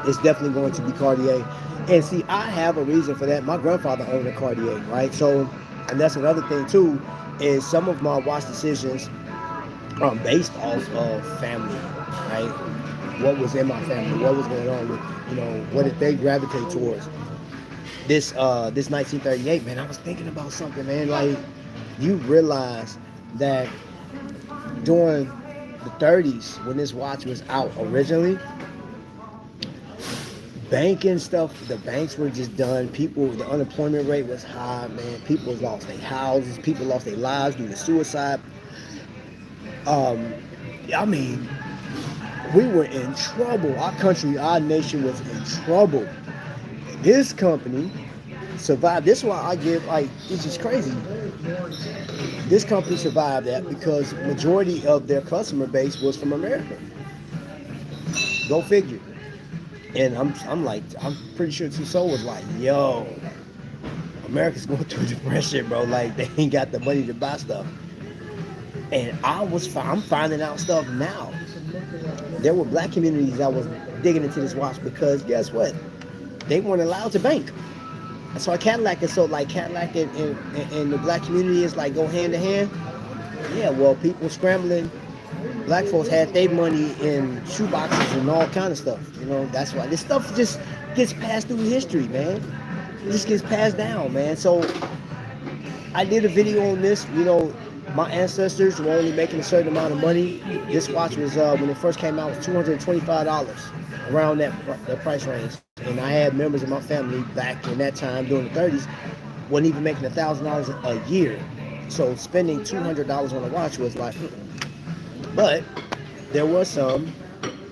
it's definitely going to be Cartier. And see, I have a reason for that. My grandfather owned a Cartier, right? So, and that's another thing too, is some of my watch decisions are based off of family, right? What was in my family? What was going on with, what did they gravitate towards? This 1938, man, I was thinking about something, man. Like, you realize that during the 30s, when this watch was out originally, banking stuff, the banks were just done. The unemployment rate was high, man. People lost their houses. People lost their lives due to suicide. I mean, we were in trouble. Our nation was in trouble. This company survived. This is why I give, it's just crazy. This company survived that because majority of their customer base was from America. Go figure. And I'm pretty sure Tissot was like, yo, America's going through depression, bro. Like, they ain't got the money to buy stuff. And I'm finding out stuff now. There were black communities that was digging into this watch because guess what? They weren't allowed to bank. That's why Cadillac is so, Cadillac and the black community is go hand to hand. Yeah, well, people scrambling. Black folks had their money in shoeboxes and all kind of stuff. That's why this stuff just gets passed through history, man. It just gets passed down, man. So I did a video on this. My ancestors were only making a certain amount of money. This watch was, when it first came out, was $225, around that price range. And I had members of my family back in that time during the 30s, wasn't even making $1,000 a year. So spending $200 on a watch was like, but there were some,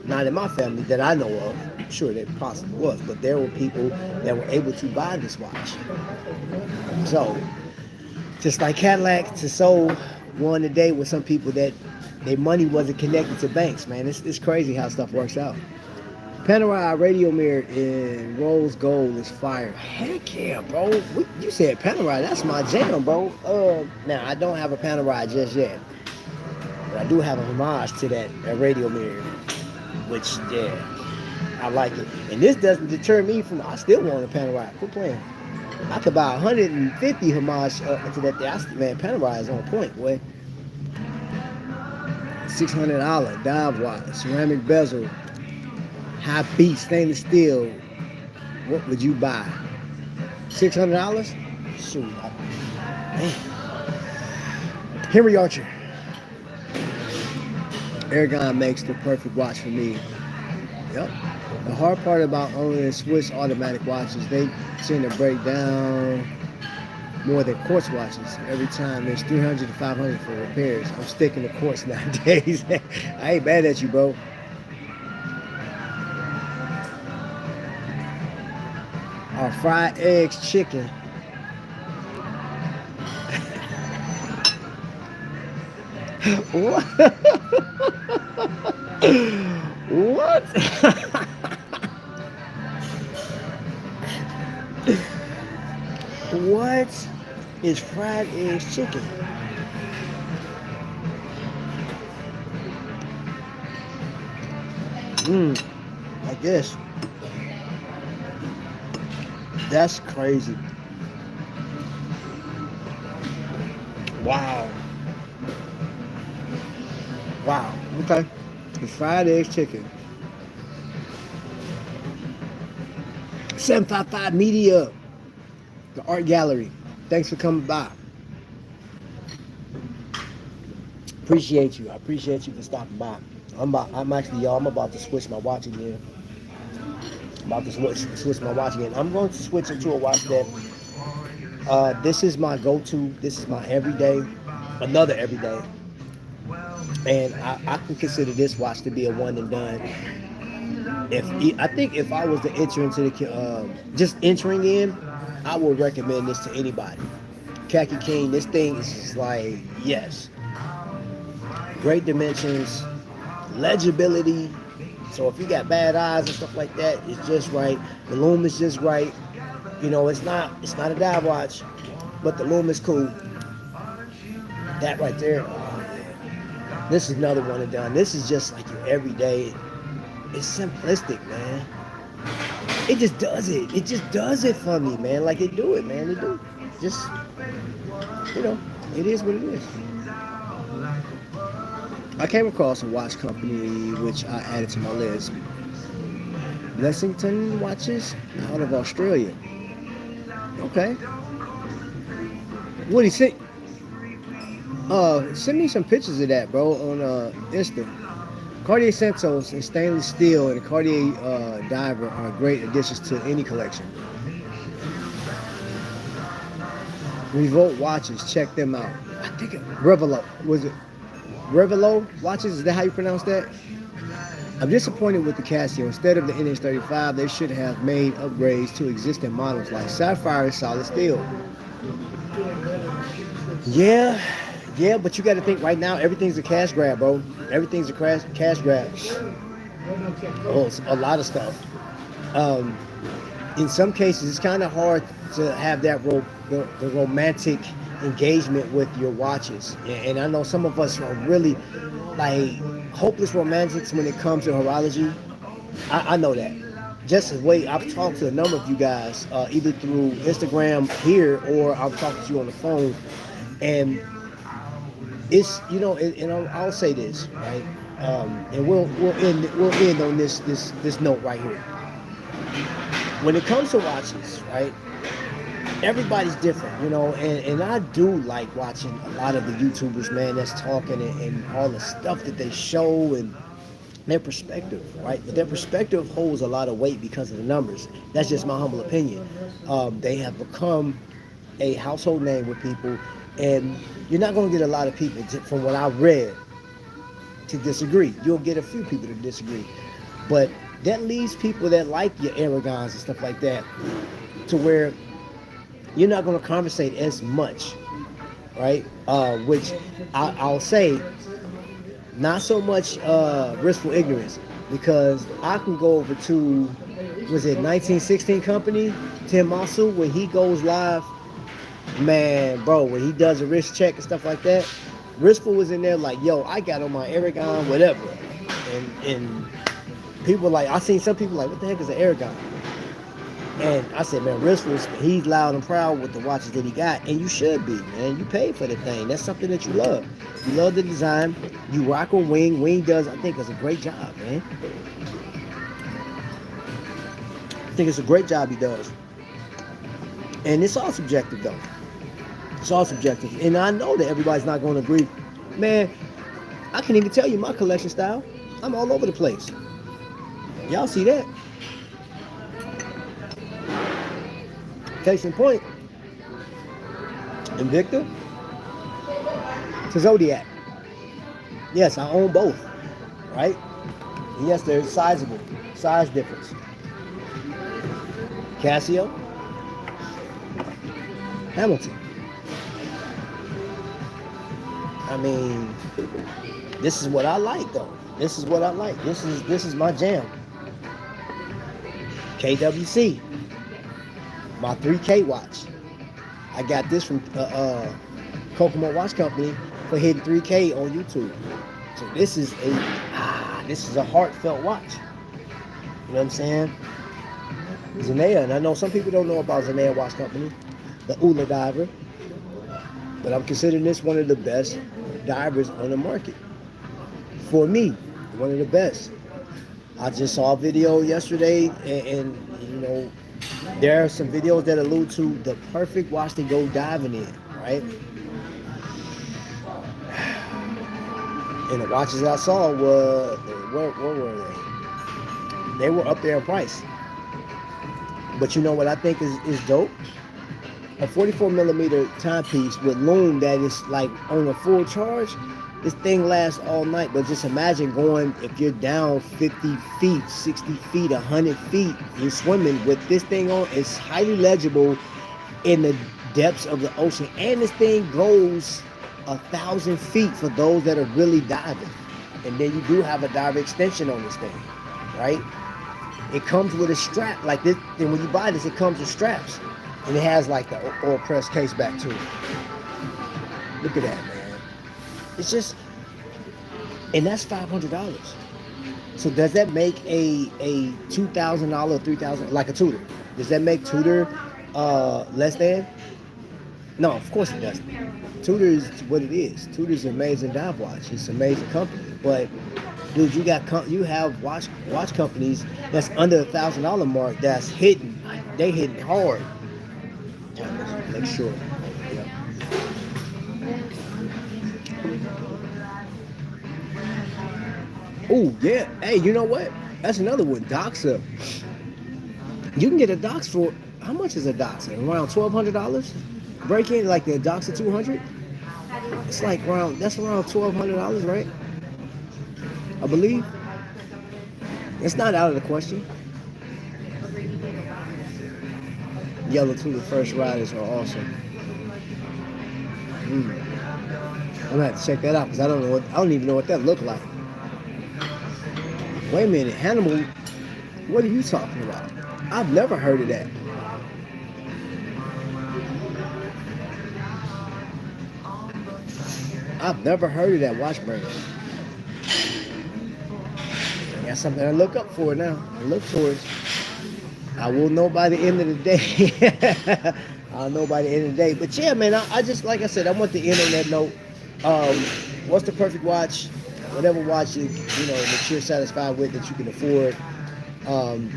not in my family that I know of, sure there possibly was, but there were people that were able to buy this watch. So, just like Cadillac, Tissot won the day with some people that their money wasn't connected to banks, man. It's crazy how stuff works out. Panerai radio mirror in rose gold is fire. Heck yeah, bro. You said Panerai, that's my jam, bro. Now, I don't have a Panerai just yet. But I do have a homage to that radio mirror, which, yeah, I like it. And this doesn't deter me from, I still want a Panerai. Quit playing. I could buy 150 homage to that thing. Man, Panerai is on point, boy. $600 dive watch, ceramic bezel, high beat stainless steel. What would you buy? $600? Shoot. Man. Henry Archer. Aragon makes the perfect watch for me. Yep. The hard part about owning Swiss automatic watches, they tend to break down. more than quartz watches. Every time there's 300 to 500 for repairs. I'm sticking to quartz nowadays. I ain't mad at you, bro. Our fried eggs chicken. What? What? What is fried eggs chicken? I guess. That's crazy. Wow. Wow. Okay. It's fried eggs chicken. 755 Media, the art gallery. Thanks for coming by. Appreciate you. I appreciate you for stopping by. I'm actually, y'all, I'm about to switch my watch again. I'm about to switch my watch again. I'm going to switch into a watch that this is my go-to. This is my everyday, another everyday. And I can consider this watch to be a one and done. I think if I was to enter into the just entering in, I would recommend this to anybody. Khaki King, this thing is just like, yes, great dimensions, legibility. So if you got bad eyes and stuff like that, it's just right. The lume is just right. You know, it's not a dive watch, but the lume is cool. That right there. This is another one and done. This is just like your everyday. It's simplistic, man. It just does it. It just does it for me, man. Like it do it, man. It do. Just, you know, it is what it is. I came across a watch company which I added to my list. Blessington Watches out of Australia. Okay. What do you think? Send me some pictures of that, bro, on Insta. Cartier Santos and stainless steel and the Cartier Diver are great additions to any collection. Revolt watches, check them out. I think Revelo, was it Revelo watches? Is that how you pronounce that? I'm disappointed with the Casio. Instead of the NH35, they should have made upgrades to existing models like Sapphire and Solid Steel. Yeah, but you got to think right now, everything's a cash grab, bro. Everything's a cash grab. Oh, it's a lot of stuff. In some cases, it's kind of hard to have that the romantic engagement with your watches. And I know some of us are really like hopeless romantics when it comes to horology. I know that. Just as way I've talked to a number of you guys, either through Instagram here or I've talked to you on the phone, and it's, you know, and I'll say this, right, and we'll end on this note right here. When it comes to watches, right, everybody's different, you know, and I do like watching a lot of the YouTubers, man, that's talking and all the stuff that they show and their perspective, right? But their perspective holds a lot of weight because of the numbers. That's just my humble opinion. They have become a household name with people, and you're not going to get a lot of people, from what I've read, to disagree. You'll get a few people to disagree. But that leaves people that like your Aragons and stuff like that to where you're not going to conversate as much, right? Which I'll say, not so much blissful ignorance, because I can go over to, was it 1916 Company, Tim Masu, when he goes live, man, bro, when he does a wrist check and stuff like that, Wristful was in there like, yo, I got on my Aragon, whatever. And people like, I seen some people like, what the heck is an Aragon? And I said, man, Wristful, he's loud and proud with the watches that he got, and you should be, man. You paid for the thing. That's something that you love. You love the design. You rock with Wing. Wing does, I think, does a great job, man. I think it's a great job he does. And it's all subjective, though. It's all subjective. And I know that everybody's not going to agree. Man, I can't even tell you my collection style. I'm all over the place. Y'all see that? Case in point, Invicta to Zodiac. Yes, I own both, right? And yes, there's sizable size difference. Casio, Hamilton. I mean, this is what I like though. This is what I like. This is my jam. KWC, my 3K watch. I got this from Kokomo Watch Company for hitting 3K on YouTube. So this is a heartfelt watch. You know what I'm saying? Zenea, and I know some people don't know about Zenea Watch Company, the Ula diver, but I'm considering this one of the best divers on the market. For me, one of the best. I just saw a video yesterday, and you know, there are some videos that allude to the perfect watch to go diving in, right? And the watches that I saw were, what were they? They were up there in price. But you know what I think is dope? A 44 millimeter timepiece with lume that is like on a full charge. This thing lasts all night, but just imagine going, if you're down 50 feet, 60 feet, 100 feet, you're swimming with this thing on. It's highly legible in the depths of the ocean. And this thing goes 1,000 feet for those that are really diving. And then you do have a diver extension on this thing, right? It comes with a strap like this. And when you buy this, it comes with straps. And it has like the oil press case back to it. Look at that, man. It's just, and that's $500. So does that make a $2,000, $3,000, like a Tudor? Does that make Tudor less than? No, of course it doesn't. Tudor is what it is. Tudor is an amazing dive watch. It's an amazing company. But dude, you have watch companies that's under the $1,000 mark that's hitting. They hitting hard. Make sure. Yeah. Oh yeah. Hey, you know what? That's another one. Doxa. You can get a Dox for, how much is a Doxa? Around $1,200. Break in like the Doxa 200. It's like around $1,200, right? I believe. It's not out of the question. Yellow Tudor First Riders are awesome. I'm gonna have to check that out because I don't even know what that looked like. Wait a minute, Hannibal, what are you talking about? I've never heard of that. I've never heard of that watch brand. I got something to look up for now. I look for it. I will know by the end of the day. I'll know by the end of the day. But yeah, man, I just, like I said, I want to end on that note. What's the perfect watch? Whatever watch that you're satisfied with, that you can afford. And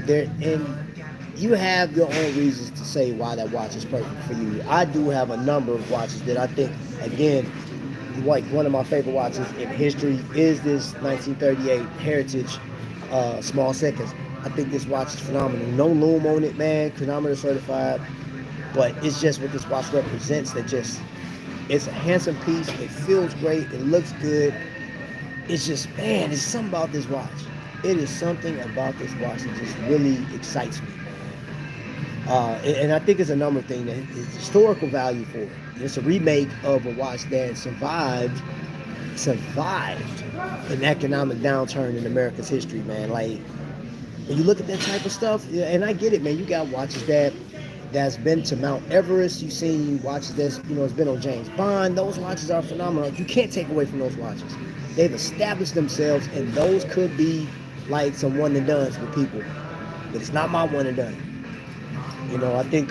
you have your own reasons to say why that watch is perfect for you. I do have a number of watches that I think, again, like one of my favorite watches in history is this 1938 Heritage Small Seconds. I think this watch is phenomenal. No lume on it, man. Chronometer certified. But it's just what this watch represents. It's a handsome piece. It feels great. It looks good. It's just, man, there's something about this watch. It is something about this watch that just really excites me. And I think it's a number of things. It's historical value for it. It's a remake of a watch that survived an economic downturn in America's history, man. Like, when you look at that type of stuff, and I get it, man. You got watches that's been to Mount Everest. You've seen watches that's, it's been on James Bond. Those watches are phenomenal. You can't take away from those watches. They've established themselves, and those could be like some one and dones with people. But it's not my one and done. I think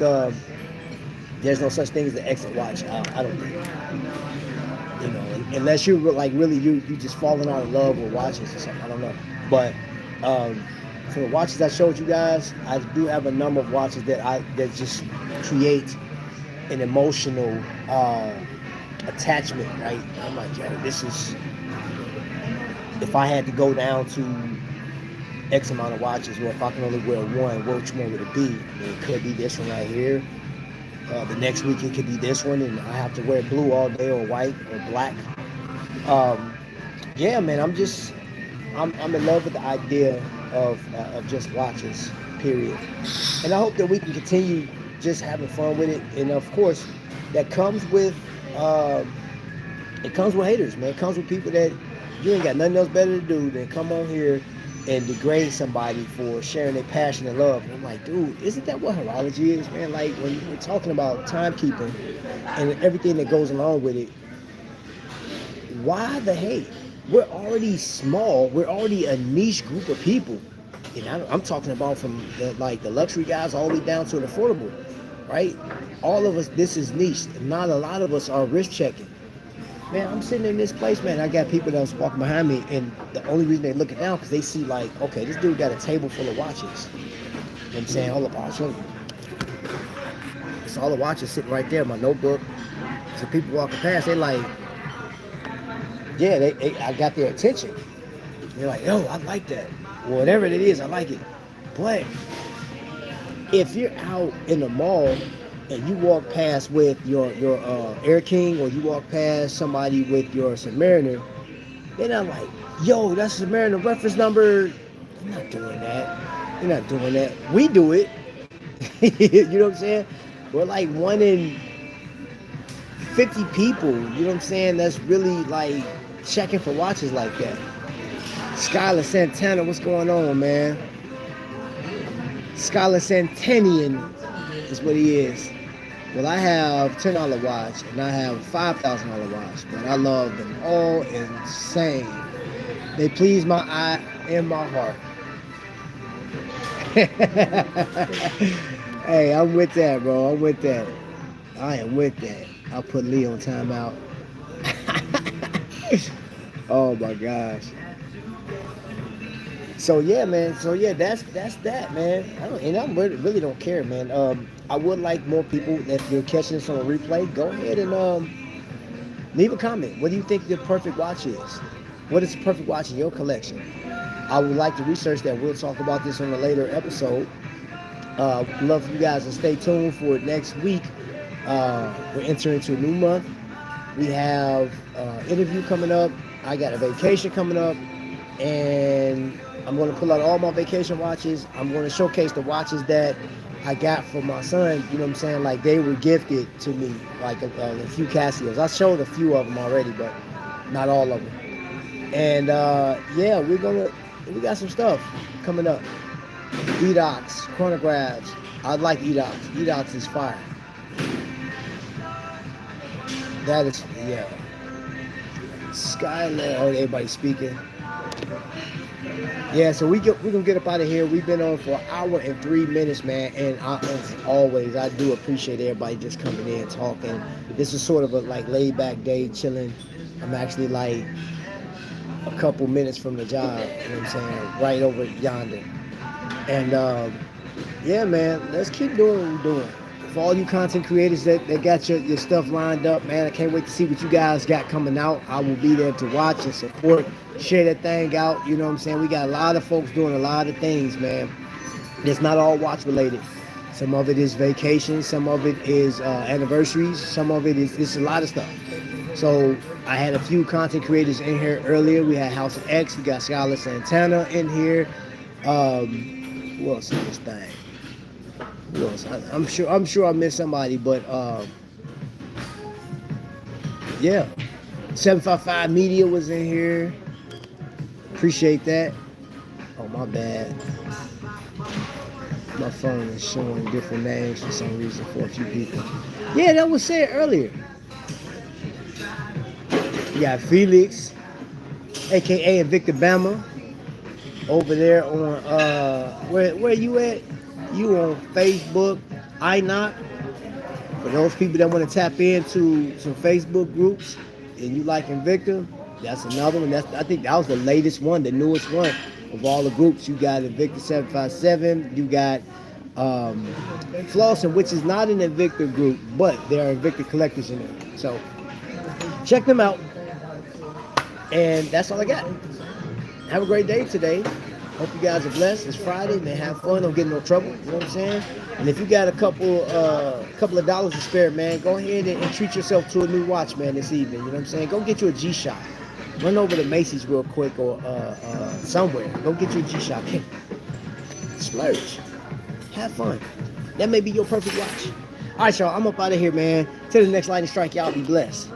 there's no such thing as the exit watch. I don't think. Unless you're like really you just falling out of love with watches or something. I don't know. But for the watches I showed you guys, I do have a number of watches that just create an emotional attachment, right? I'm like, yo, this is, if I had to go down to X amount of watches, or if I can only wear one, which one would it be? It could be this one right here. The next week it could be this one, and I have to wear blue all day or white or black. Um, yeah, man, I'm in love with the idea of just watches, period. And I hope that we can continue just having fun with it. And of course, that comes with uh, it comes with haters, man. It comes with people that you ain't got nothing else better to do than come on here and degrade somebody for sharing their passion and love. And I'm like, dude, isn't that what horology is, man? Like when we're talking about timekeeping and everything that goes along with it, why the hate? We're already small. We're already a niche group of people. And I'm talking about from the luxury guys all the way down to the affordable, right? All of us, this is niche. Not a lot of us are risk checking. Man, I'm sitting in this place, man. I got people that was walking behind me, and the only reason they're looking down because they see like, okay, this dude got a table full of watches. You know what I'm saying? Hold up, I'll show you. It's all the watches sitting right there, my notebook. So people walking past, they like, yeah, I got their attention. They're like, yo, I like that. Well, whatever it is, I like it. But if you're out in the mall and you walk past with your Air King, or you walk past somebody with your Submariner, they're not like, yo, that's Submariner reference number. They're not doing that. They're not doing that. We do it. You know what I'm saying? We're like 1 in 50 people, you know what I'm saying, that's really like checking for watches like that. Skylar Santana, what's going on, man? Skylar Santanian is what he is. Well, I have $10 watch and I have $5,000 watch, but I love them all insane. They please my eye and my heart. Hey, I'm with that, bro. I'm with that. I am with that. I'll put Lee on timeout. Oh my gosh. So yeah, man. So yeah, that's that, man. I really don't care, man. I would like more people, if you're catching this on a replay, go ahead and leave a comment. What do you think the perfect watch is? What is the perfect watch in your collection? I would like to research that. We'll talk about this on a later episode. Love for you guys to stay tuned for next week. We're entering into a new month. We have interview coming up. I got a vacation coming up, and I'm going to pull out all my vacation watches. I'm going to showcase the watches that I got for my son. You know what I'm saying? Like they were gifted to me, like a few Casios. I showed a few of them already, but not all of them. And yeah, we got some stuff coming up. Edox, chronographs. I like Edox. Edox is fire. That is, yeah. Skyland. Oh, everybody's speaking. Yeah, so we're gonna get up out of here. We've been on for 1 hour and 3 minutes, man. And as always, I do appreciate everybody just coming in, talking. This is sort of a like laid back day, chilling. I'm actually like a couple minutes from the job. You know what I'm saying? Right over yonder. And yeah, man, let's keep doing what we're doing. For all you content creators that got your stuff lined up, man, I can't wait to see what you guys got coming out. I will be there to watch and support, share that thing out. You know what I'm saying? We got a lot of folks doing a lot of things, man. It's not all watch related. Some of it is vacations, some of it is anniversaries, some of it is it's a lot of stuff. So I had a few content creators in here earlier. We had House of X, we got Skylar Santana in here. Who else in this thing? Who else? I'm sure I missed somebody, but yeah. 755 Media was in here. Appreciate that. Oh, my bad. My phone is showing different names for some reason for a few people. Yeah, that was said earlier. You got Felix, aka Victor Bama, over there on where you at? You on Facebook, iKnock. For those people that want to tap into some Facebook groups and you like Invicta, that's another one. I think that was the latest one, the newest one of all the groups. You got Invicta 757. You got Flossin, which is not an Invicta group, but there are Invicta collectors in it. So check them out. And that's all I got. Have a great day today. Hope you guys are blessed. It's Friday, man. Have fun. Don't get in no trouble. You know what I'm saying? And if you got a couple couple of dollars to spare, man, go ahead and treat yourself to a new watch, man, this evening. You know what I'm saying? Go get you a G-Shock. Run over to Macy's real quick or somewhere. Go get you a G-Shock. Splurge. Have fun. That may be your perfect watch. All right, y'all. I'm up out of here, man. Till the next lightning strike, y'all be blessed.